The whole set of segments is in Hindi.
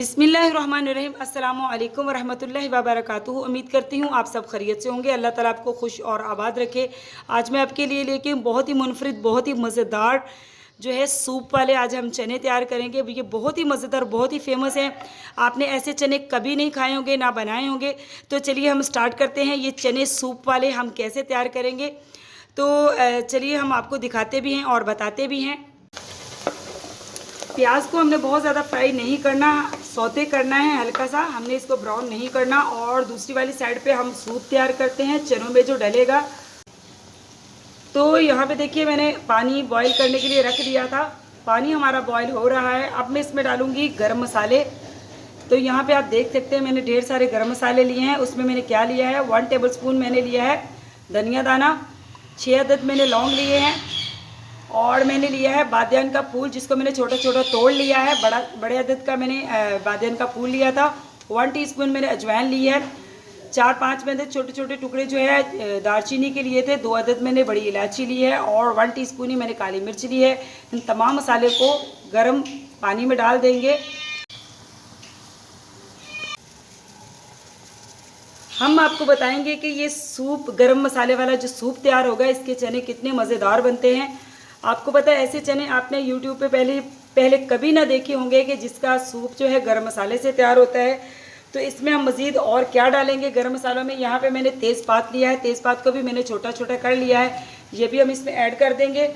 बिस्मिल्लाहिर्रहमानिर्रहीम। अस्सलामु अलैकुम वरहमतुल्लाहि वबरकातुहू। उम्मीद करती हूँ आप सब खैरियत से होंगे। अल्लाह ताला आपको खुश और आबाद रखे। आज मैं आपके लिए लेके बहुत ही मुनफरिद, बहुत ही मज़ेदार जो है सूप वाले आज हम चने तैयार करेंगे। ये बहुत ही मज़ेदार, बहुत ही फेमस हैं। आपने ऐसे चने कभी नहीं खाए होंगे, ना बनाए होंगे। तो चलिए हम स्टार्ट करते हैं। ये चने सूप वाले हम कैसे तैयार करेंगे, तो चलिए हम आपको दिखाते भी हैं और बताते भी हैं। प्याज को हमने बहुत ज़्यादा फ्राई नहीं करना, सौते करना है हल्का सा, हमने इसको ब्राउन नहीं करना। और दूसरी वाली साइड पे हम सूप तैयार करते हैं चनों में जो डलेगा। तो यहाँ पे देखिए मैंने पानी बॉईल करने के लिए रख दिया था। पानी हमारा बॉईल हो रहा है। अब मैं इसमें डालूँगी गरम मसाले। तो यहाँ पे आप देख सकते हैं मैंने ढेर सारे गरम मसाले लिए हैं। उसमें मैंने क्या लिया है, 1 टेबलस्पून मैंने लिया है धनिया दाना, 6 अदद मैंने लौंग लिए हैं, और मैंने लिया है बादियान का फूल जिसको मैंने छोटा छोटा तोड़ लिया है। बड़े अदद का मैंने बादियान का फूल लिया था। 1 टीस्पून मैंने अजवाइन ली है। 4-5 मैंने छोटे छोटे टुकड़े जो है दालचीनी के लिए थे। 2 अदद मैंने बड़ी इलायची ली है, और 1 टीस्पून ही मैंने काली मिर्च ली है। इन तमाम मसाले को गर्म पानी में डाल देंगे। हम आपको बताएंगे कि ये सूप, गरम मसाले वाला जो सूप तैयार होगा, इसके चने कितने मज़ेदार बनते हैं। आपको पता है ऐसे चने आपने यूट्यूब पे पहले कभी ना देखे होंगे कि जिसका सूप जो है गरम मसाले से तैयार होता है। तो इसमें हम मज़ीद और क्या डालेंगे गरम मसालों में, यहाँ पे मैंने तेज़पात लिया है। तेज़पात को भी मैंने छोटा छोटा कर लिया है, ये भी हम इसमें ऐड कर देंगे।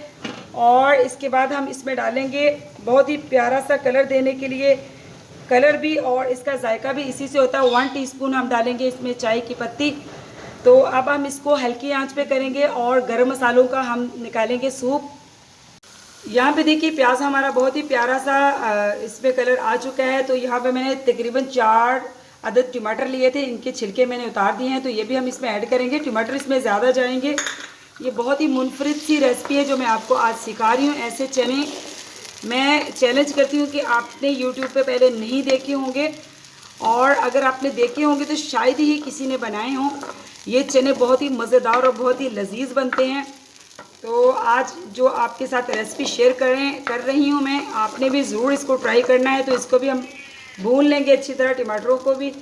और इसके बाद हम इसमें डालेंगे बहुत ही प्यारा सा कलर देने के लिए, कलर भी और इसका जायका भी इसी से होता है। 1 टीस्पून हम डालेंगे इसमें चाय की पत्ती। तो अब हम इसको हल्की आंच पे करेंगे और गरम मसालों का हम निकालेंगे सूप। यहाँ पे देखिए प्याज हमारा बहुत ही प्यारा सा इसमें कलर आ चुका है। तो यहाँ पे मैंने तकरीबन 4 अदद टमाटर लिए थे, इनके छिलके मैंने उतार दिए हैं। तो ये भी हम इसमें ऐड करेंगे। टमाटर इसमें ज़्यादा जाएंगे। ये बहुत ही मुनफरिद सी रेसिपी है जो मैं आपको आज सिखा रही हूँ। ऐसे चने मैं चैलेंज करती हूँ कि आपने यूट्यूब पे पहले नहीं देखे होंगे, और अगर आपने देखे होंगे तो शायद ही किसी ने बनाए हों। ये चने बहुत ही मज़ेदार और बहुत ही लजीज बनते हैं। तो आज जो आपके साथ रेसिपी शेयर कर रही हूँ मैं, आपने भी ज़रूर इसको ट्राई करना है। तो इसको भी हम भून लेंगे अच्छी तरह, टमाटरों को भी।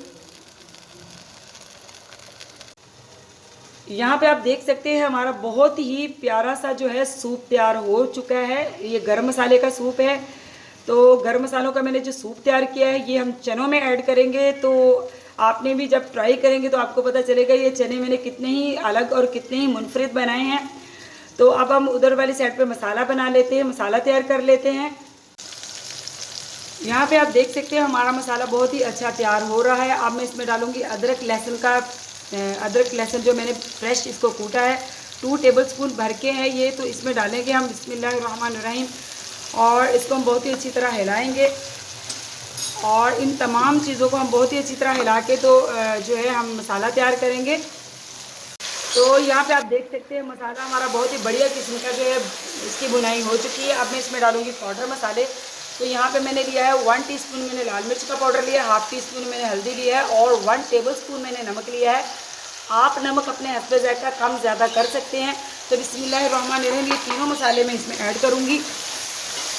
यहाँ पे आप देख सकते हैं हमारा बहुत ही प्यारा सा जो है सूप तैयार हो चुका है। ये गरम मसाले का सूप है। तो गरम मसालों का मैंने जो सूप तैयार किया है ये हम चनों में ऐड करेंगे। तो आपने भी जब ट्राई करेंगे तो आपको पता चलेगा ये चने मैंने कितने ही अलग और कितने ही मुनफरिद बनाए हैं। तो अब हम उधर वाली साइड पे मसाला बना लेते हैं, मसाला तैयार कर लेते हैं। यहाँ पे आप देख सकते हैं हमारा मसाला बहुत ही अच्छा तैयार हो रहा है। अब मैं इसमें डालूँगी अदरक लहसुन जो मैंने फ्रेश इसको कूटा है। 2 टेबलस्पून भर के है ये। तो इसमें डालेंगे हम बिस्मिल्लाहिर्रहमानिर्रहीम, और इसको हम बहुत ही अच्छी तरह हिलाएंगे। और इन तमाम चीज़ों को हम बहुत ही अच्छी तरह हिला के तो जो है हम मसाला तैयार करेंगे। तो यहाँ पे आप देख सकते हैं मसाला हमारा बहुत ही बढ़िया किस्म का जो है इसकी बुनाई हो चुकी है। अब मैं इसमें डालूँगी पाउडर मसाले। तो यहाँ पे मैंने लिया है 1 टीस्पून मैंने लाल मिर्च का पाउडर लिया है, 1/2 टीस्पून मैंने हल्दी लिया है, और 1 टेबलस्पून मैंने नमक लिया है। आप नमक अपने हस्बे जायका कम ज़्यादा कर सकते हैं। तो बिस्मिल्लाहिर्रहमानिर्रहीम ये तीनों मसाले मैं इसमें ऐड करूँगी।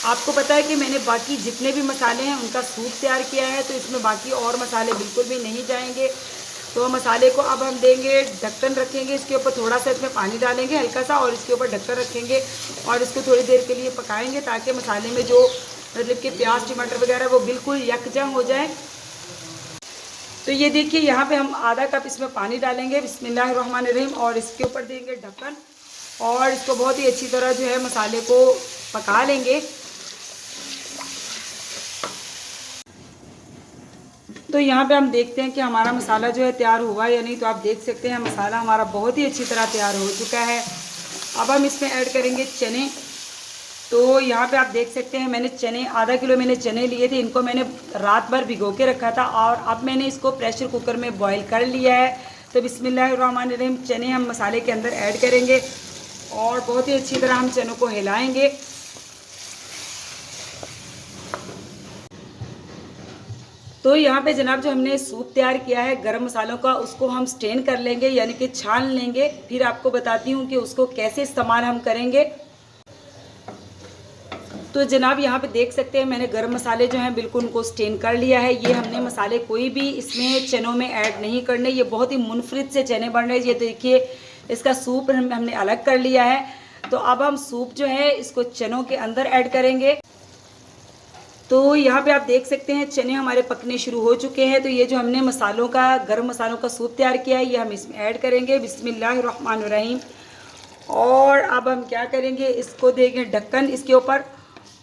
आपको पता है कि मैंने बाकी जितने भी मसाले हैं उनका सूप तैयार किया है, तो इसमें बाकी और मसाले बिल्कुल भी नहीं जाएंगे। तो मसाले को अब हम देंगे, ढक्कन रखेंगे इसके ऊपर, थोड़ा सा इसमें पानी डालेंगे हल्का सा, और इसके ऊपर ढक्कन रखेंगे और इसको थोड़ी देर के लिए पकाएंगे ताकि मसाले में जो मतलब कि प्याज टमाटर वगैरह वो बिल्कुल यकजंग हो जाए। तो ये देखिए यहाँ पे हम आधा कप इसमें पानी डालेंगे बिस्मिल्लाहिर्रहमानिर्रहीम, और इसके ऊपर देंगे ढक्कन, और इसको बहुत ही अच्छी तरह जो है मसाले को पका लेंगे। तो यहाँ पे हम देखते हैं कि हमारा मसाला जो है तैयार हुआ या नहीं। तो आप देख सकते हैं मसाला हमारा बहुत ही अच्छी तरह तैयार हो चुका है। अब हम इसमें ऐड करेंगे चने। तो यहाँ पे आप देख सकते हैं मैंने चने, आधा किलो मैंने चने लिए थे। इनको मैंने रात भर भिगो के रखा था, और अब मैंने इसको प्रेशर कुकर में बॉईल कर लिया है। तो बिस्मिल्लाहिर्रहमानिर्रहीम चने हम मसाले के अंदर ऐड करेंगे और बहुत ही अच्छी तरह हम चनों को हिलाएंगे। तो यहाँ पे जनाब जो हमने सूप तैयार किया है गरम मसालों का, उसको हम स्ट्रेन कर लेंगे, यानी कि छान लेंगे। फिर आपको बताती हूँ कि उसको कैसे इस्तेमाल हम करेंगे। तो जनाब यहाँ पे देख सकते हैं मैंने गरम मसाले जो हैं बिल्कुल उनको स्टेन कर लिया है। ये हमने मसाले कोई भी इसमें चनों में ऐड नहीं करने, ये बहुत ही मुनफरिद से चने बन रहे हैं। ये देखिए इसका सूप हमने अलग कर लिया है। तो अब हम सूप जो है इसको चनों के अंदर ऐड करेंगे। तो यहाँ पे आप देख सकते हैं चने हमारे पकने शुरू हो चुके हैं। तो ये जो हमने मसालों का गरम मसालों का सूप तैयार किया है ये हम इसमें ऐड करेंगे। बिस्मिल्लाहिर्रहमानिर्रहीम। और अब हम क्या करेंगे, इसको देंगे ढक्कन इसके ऊपर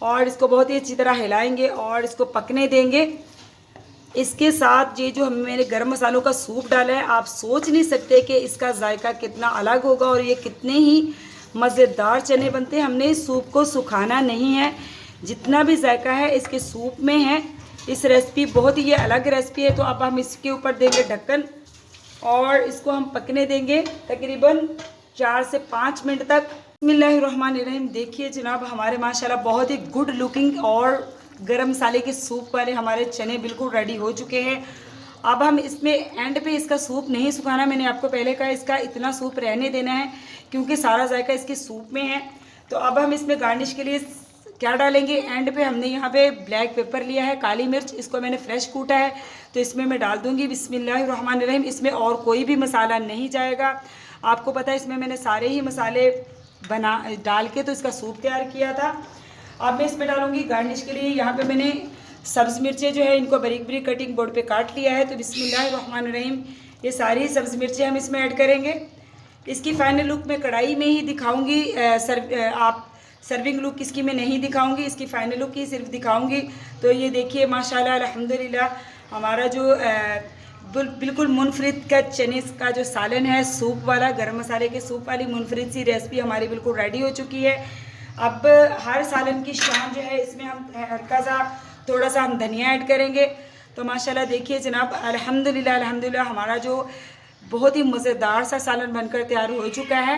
और इसको बहुत ही अच्छी तरह हिलाएंगे और इसको पकने देंगे। इसके साथ ये जो मैंने गरम मसालों का सूप डाला है, आप सोच नहीं सकते कि इसका जायका कितना अलग होगा और ये कितने ही मज़ेदार चने बनते हैं। हमने इस सूप को सुखाना नहीं है, जितना भी जायका है इसके सूप में है। इस रेसिपी बहुत ही ये अलग रेसिपी है। तो अब हम इसके ऊपर देंगे ढक्कन और इसको हम पकने देंगे तकरीबन 4 से 5 मिनट तक। बिस्मिल्लाहिर्रहमानिर्रहीम। देखिए जनाब हमारे माशाल्लाह बहुत ही गुड लुकिंग और गरम मसाले के सूप वाले हमारे चने बिल्कुल रेडी हो चुके हैं। अब हम इसमें एंड पे इसका सूप नहीं सुखाना, मैंने आपको पहले कहा इसका इतना सूप रहने देना है क्योंकि सारा जायका इसके सूप में है। तो अब हम इसमें गार्निश के लिए क्या डालेंगे, एंड पे हमने यहाँ पे ब्लैक पेपर लिया है, काली मिर्च, इसको मैंने फ्रेश कूटा है तो इसमें मैं डाल दूँगी। बिस्मिल्लाहिर्रहमानिर्रहीम। इसमें और कोई भी मसाला नहीं जाएगा। आपको पता है इसमें मैंने सारे ही मसाले डाल के तो इसका सूप तैयार किया था। अब मैं इसमें डालूँगी गार्निश के लिए, यहाँ पे मैंने सब्ज़ मिर्चें जो है इनको बारीक बारीक कटिंग बोर्ड पे काट लिया है। तो बिस्मिल्लाहिर्रहमानिर्रहीम ये सारी सब्ज़ मिर्चें हम इसमें ऐड करेंगे। इसकी फ़ाइनल लुक मैं कढ़ाई में ही दिखाऊँगी, आप सर्विंग लुक इसकी मैं नहीं दिखाऊंगी, इसकी फ़ाइनल लुक ही सिर्फ दिखाऊंगी। तो ये देखिए माशाल्लाह अल्हम्दुलिल्लाह हमारा जो बिल्कुल मुनफरिद का चने का जो सालन है सूप वाला, गरम मसाले के सूप वाली मुनफरिद सी रेसिपी हमारी बिल्कुल रेडी हो चुकी है। अब हर सालन की शान जो है इसमें हम हल्का सा थोड़ा सा हम धनिया ऐड करेंगे। तो माशाल्लाह देखिए जनाब अल्हम्दुलिल्लाह हमारा जो बहुत ही मज़ेदार सा सालन बनकर तैयार हो चुका है।